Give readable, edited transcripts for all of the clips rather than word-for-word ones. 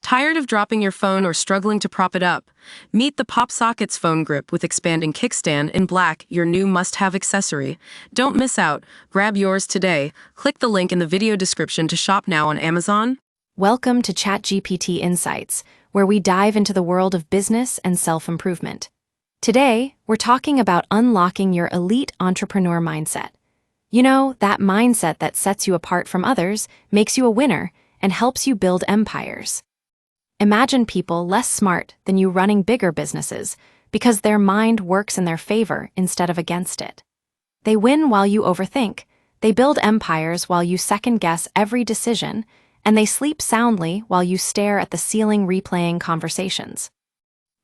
Tired of dropping your phone or struggling to prop it up? Meet the Pop Sockets phone grip with expanding kickstand in black, your new must-have accessory. Don't miss out. Grab yours today. Click the link in the video description to shop now on Amazon. Welcome to ChatGPT Insights, where we dive into the world of business and self-improvement. Today, we're talking about unlocking your elite entrepreneur mindset. You know, that mindset that sets you apart from others, makes you a winner, and helps you build empires. Imagine people less smart than you running bigger businesses because their mind works in their favor instead of against it. They win while you overthink, they build empires while you second-guess every decision, and they sleep soundly while you stare at the ceiling replaying conversations.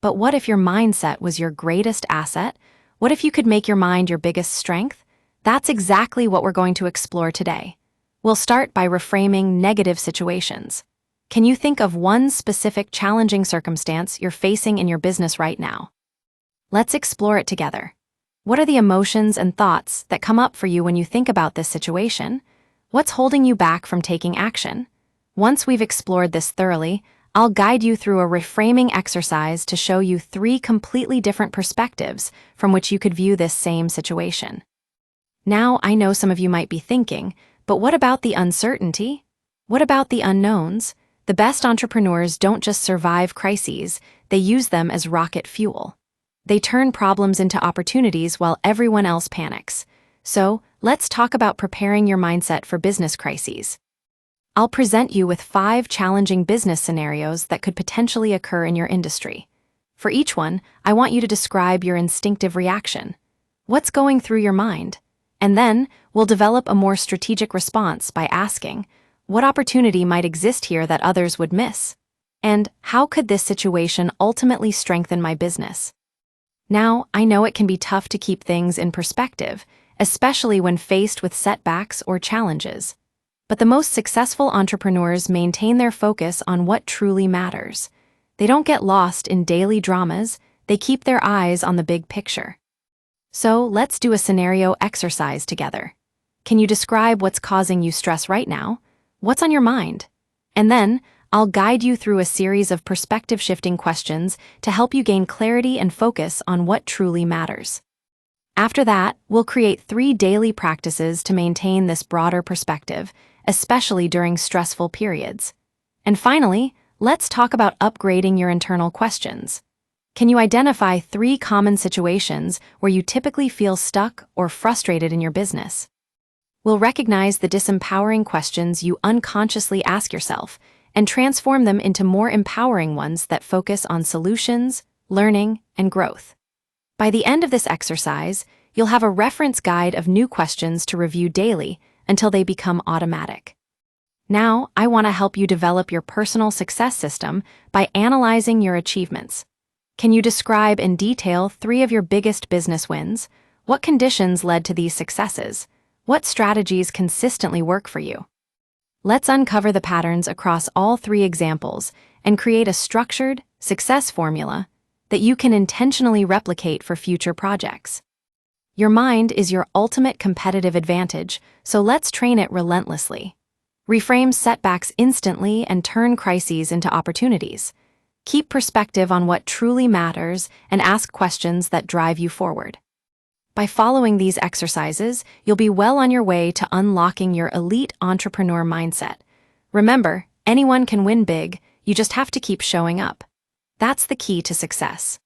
But what if your mindset was your greatest asset? What if you could make your mind your biggest strength? That's exactly what we're going to explore today. We'll start by reframing negative situations. Can you think of one specific challenging circumstance you're facing in your business right now? Let's explore it together. What are the emotions and thoughts that come up for you when you think about this situation? What's holding you back from taking action? Once we've explored this thoroughly, I'll guide you through a reframing exercise to show you 3 completely different perspectives from which you could view this same situation. Now, I know some of you might be thinking, but what about the uncertainty? What about the unknowns? The best entrepreneurs don't just survive crises, they use them as rocket fuel. They turn problems into opportunities while everyone else panics. So, let's talk about preparing your mindset for business crises. I'll present you with 5 challenging business scenarios that could potentially occur in your industry. For each one, I want you to describe your instinctive reaction. What's going through your mind? And then, we'll develop a more strategic response by asking, what opportunity might exist here that others would miss? And how could this situation ultimately strengthen my business? Now, I know it can be tough to keep things in perspective, especially when faced with setbacks or challenges. But the most successful entrepreneurs maintain their focus on what truly matters. They don't get lost in daily dramas, they keep their eyes on the big picture. So, let's do a scenario exercise together. Can you describe what's causing you stress right now? What's on your mind? And then, I'll guide you through a series of perspective-shifting questions to help you gain clarity and focus on what truly matters. After that, we'll create 3 daily practices to maintain this broader perspective, especially during stressful periods. And finally, let's talk about upgrading your internal questions. Can you identify 3 common situations where you typically feel stuck or frustrated in your business? We'll recognize the disempowering questions you unconsciously ask yourself and transform them into more empowering ones that focus on solutions, learning, and growth. By the end of this exercise, you'll have a reference guide of new questions to review daily until they become automatic. Now, I want to help you develop your personal success system by analyzing your achievements. Can you describe in detail 3 of your biggest business wins? What conditions led to these successes? What strategies consistently work for you? Let's uncover the patterns across all 3 examples and create a structured, success formula that you can intentionally replicate for future projects. Your mind is your ultimate competitive advantage, so let's train it relentlessly. Reframe setbacks instantly and turn crises into opportunities. Keep perspective on what truly matters and ask questions that drive you forward. By following these exercises, you'll be well on your way to unlocking your elite entrepreneur mindset. Remember, anyone can win big, you just have to keep showing up. That's the key to success.